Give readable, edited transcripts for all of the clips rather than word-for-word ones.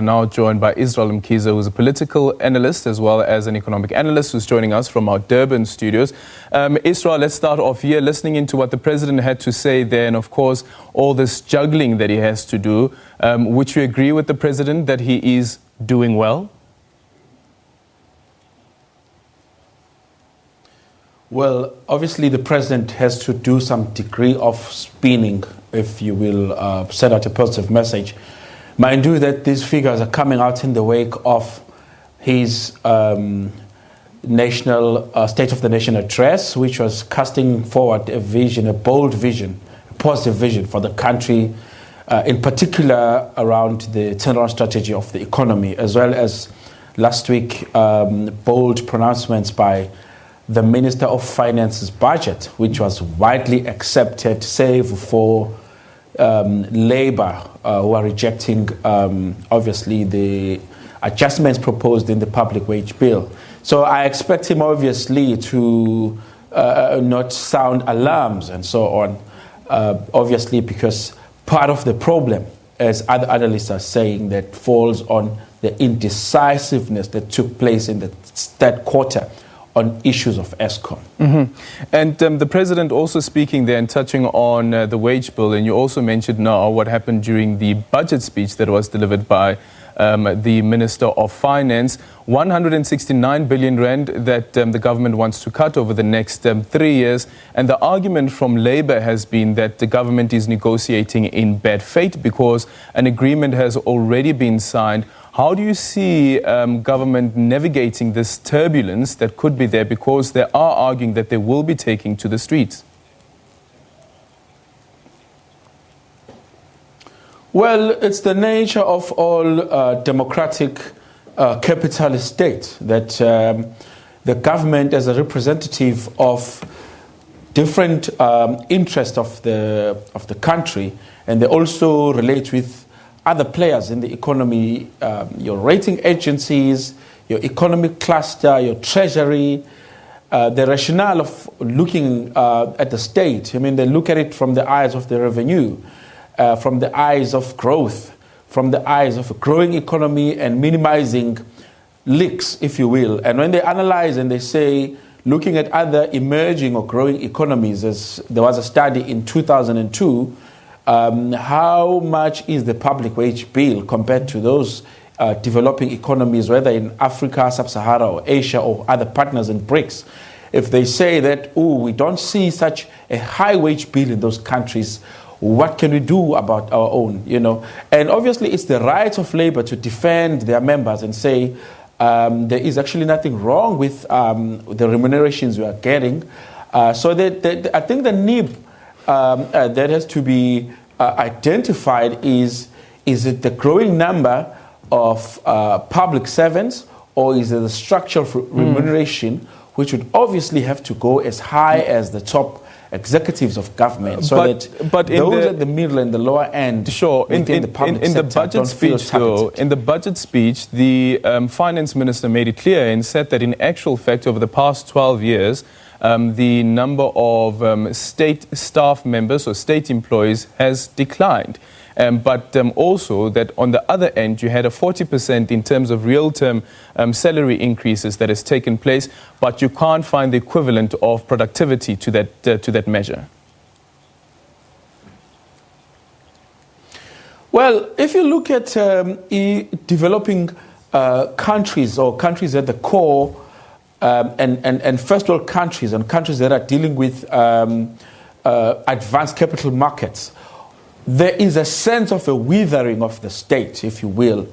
Now joined by Israel Mkhize, who's a political analyst as well as an economic analyst, who's joining us from our Durban studios. Israel, let's start off here, listening into what the president had to say there, and of course all this juggling that he has to do. Would you agree with the president that he is doing well? Well, obviously the president has to do some degree of spinning, if you will, send out a positive message. Mind you that these figures are coming out in the wake of his national State of the Nation address, which was casting forward a vision, a bold vision, a positive vision for the country, in particular around the turnaround strategy of the economy, as well as last week bold pronouncements by the Minister of Finance's budget, which was widely accepted, save for Labour, who are rejecting, obviously, the adjustments proposed in the public wage bill. So I expect him, obviously, to not sound alarms and so on, obviously, because part of the problem, as other analysts are saying, that falls on the indecisiveness that took place in the third quarter on issues of ESCOM. Mm-hmm. And the president also speaking there and touching on the wage bill, and you also mentioned now what happened during the budget speech that was delivered by the Minister of Finance, 169 billion rand that the government wants to cut over the next 3 years. And the argument from Labour has been that the government is negotiating in bad faith because an agreement has already been signed. How do you see government navigating this turbulence that could be there, because they are arguing that they will be taking to the streets? Well, it's the nature of all democratic capitalist states that the government, as a representative of different interests of the country, and they also relate with other players in the economy, your rating agencies, your economic cluster, your treasury, the rationale of looking at the state. I mean, they look at it from the eyes of the revenue, from the eyes of growth, from the eyes of a growing economy and minimizing leaks, if you will. And when they analyze and they say, looking at other emerging or growing economies, as there was a study in 2002, how much is the public wage bill compared to those developing economies, whether in Africa, Sub-Sahara, or Asia, or other partners in BRICS? If they say that, we don't see such a high wage bill in those countries, what can we do about our own, And obviously it's the right of Labour to defend their members and say there is actually nothing wrong with the remunerations we are getting. So I think the need that has to be identified is it the growing number of public servants, or is it the structural remuneration, which would obviously have to go as high as the top executives of government, so but those at the middle and the lower end, sure, in the budget speech, though, in the budget speech, the finance minister made it clear and said that in actual fact, over the past 12 years, the number of state staff members or state employees has declined. But also that on the other end, you had a 40% in terms of real-term salary increases that has taken place, but you can't find the equivalent of productivity to that measure. Well, if you look at developing countries, or countries at the core, and first world countries, and countries that are dealing with advanced capital markets, there is a sense of a withering of the state, if you will,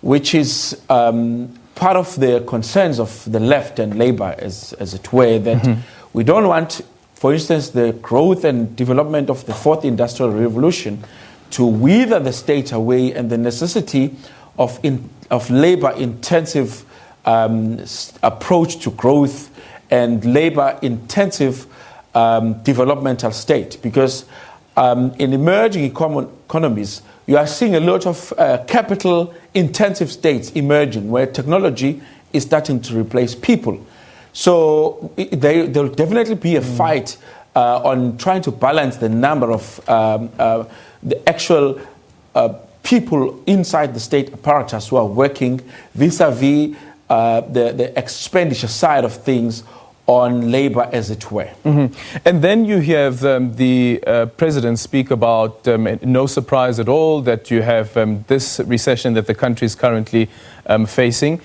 which is part of the concerns of the left and Labour, as it were, that we don't want, for instance, the growth and development of the fourth industrial revolution to wither the state away, and the necessity of Labour-intensive approach to growth and Labour-intensive developmental state, because in emerging economies, you are seeing a lot of capital-intensive states emerging, where technology is starting to replace people. So there will definitely be a fight on trying to balance the number of the actual people inside the state apparatus who are working vis-a-vis the expenditure side of things on labor, as it were. And then you have the president speak about, no surprise at all, that you have this recession that the country is currently facing,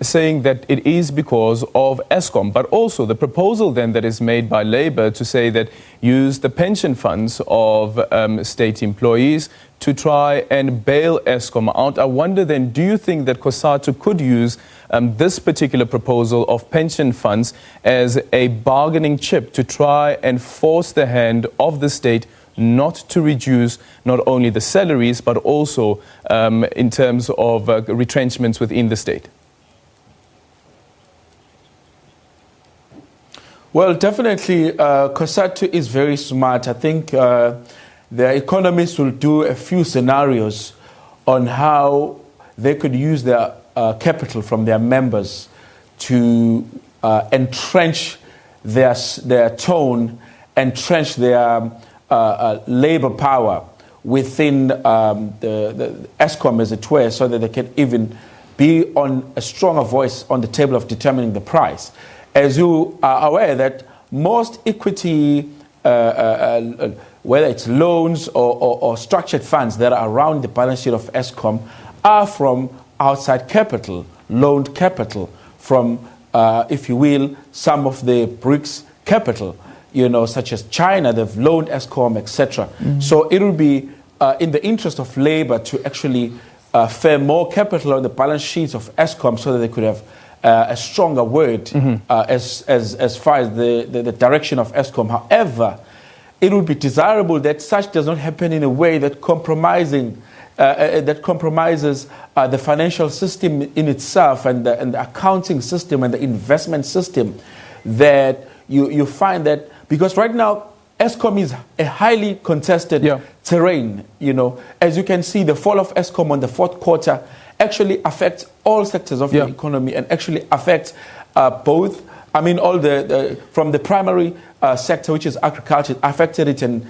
saying that it is because of Eskom. But also the proposal then that is made by Labour to say that use the pension funds of state employees to try and bail Eskom out. I wonder then, do you think that COSATU could use this particular proposal of pension funds as a bargaining chip to try and force the hand of the state not to reduce not only the salaries but also in terms of retrenchments within the state? Well, definitely, COSATU is very smart. I think the economists will do a few scenarios on how they could use their capital from their members to entrench their tone, entrench their labor power within the Eskom, as it were, so that they can even be on a stronger voice on the table of determining the price. As you are aware that most equity, whether it's loans or structured funds that are around the balance sheet of Eskom, are from outside capital, loaned capital from, if you will, some of the BRICS capital, such as China. They've loaned Eskom, etc. So it will be in the interest of Labour to actually fair more capital on the balance sheets of Eskom so that they could have a stronger word as far as the direction of Eskom. However, it would be desirable that such does not happen in a way that compromises the financial system in itself and the accounting system and the investment system. That you find that, because right now Eskom is a highly contested terrain. As you can see, the fall of Eskom on the fourth quarter actually affects all sectors of the economy and actually affects both. I mean, all from the primary sector, which is agriculture, affected it, and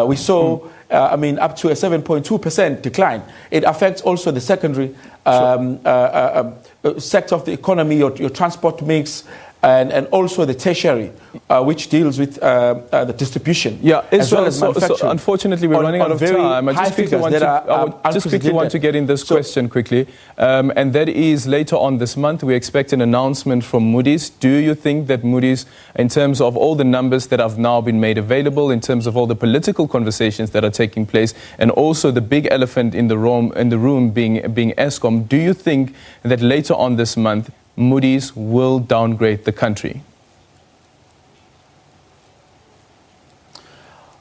we saw, up to a 7.2% decline. It affects also the secondary sector of the economy, your transport mix, and also the tertiary, which deals with the distribution. As well as manufacturing. So unfortunately, we're running out of time. I just quickly want to get in this question quickly. And that is, later on this month, we expect an announcement from Moody's. Do you think that Moody's, in terms of all the numbers that have now been made available, in terms of all the political conversations that are taking place, and also the big elephant in the room being Eskom, do you think that later on this month, Moody's will downgrade the country?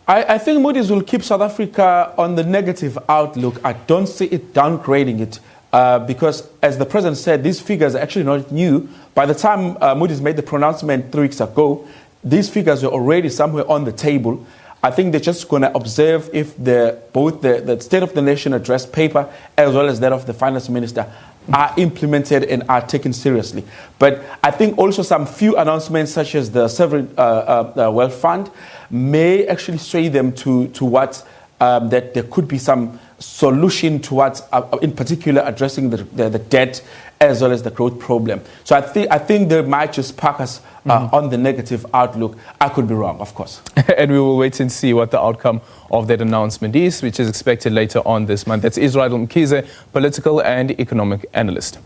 I think Moody's will keep South Africa on the negative outlook. I don't see it downgrading it because, as the president said, these figures are actually not new. By the time Moody's made the pronouncement 3 weeks ago, these figures were already somewhere on the table. I think they're just going to observe if both the State of the Nation address paper as well as that of the finance minister are implemented and are taken seriously. But I think also some few announcements, such as the Sovereign Wealth Fund, may actually sway them towards that there could be some solution towards, in particular, addressing the debt as well as the growth problem. So I think they might just park us on the negative outlook. I could be wrong, of course. And we will wait and see what the outcome of that announcement is, which is expected later on this month. That's Israel Mkhize, political and economic analyst.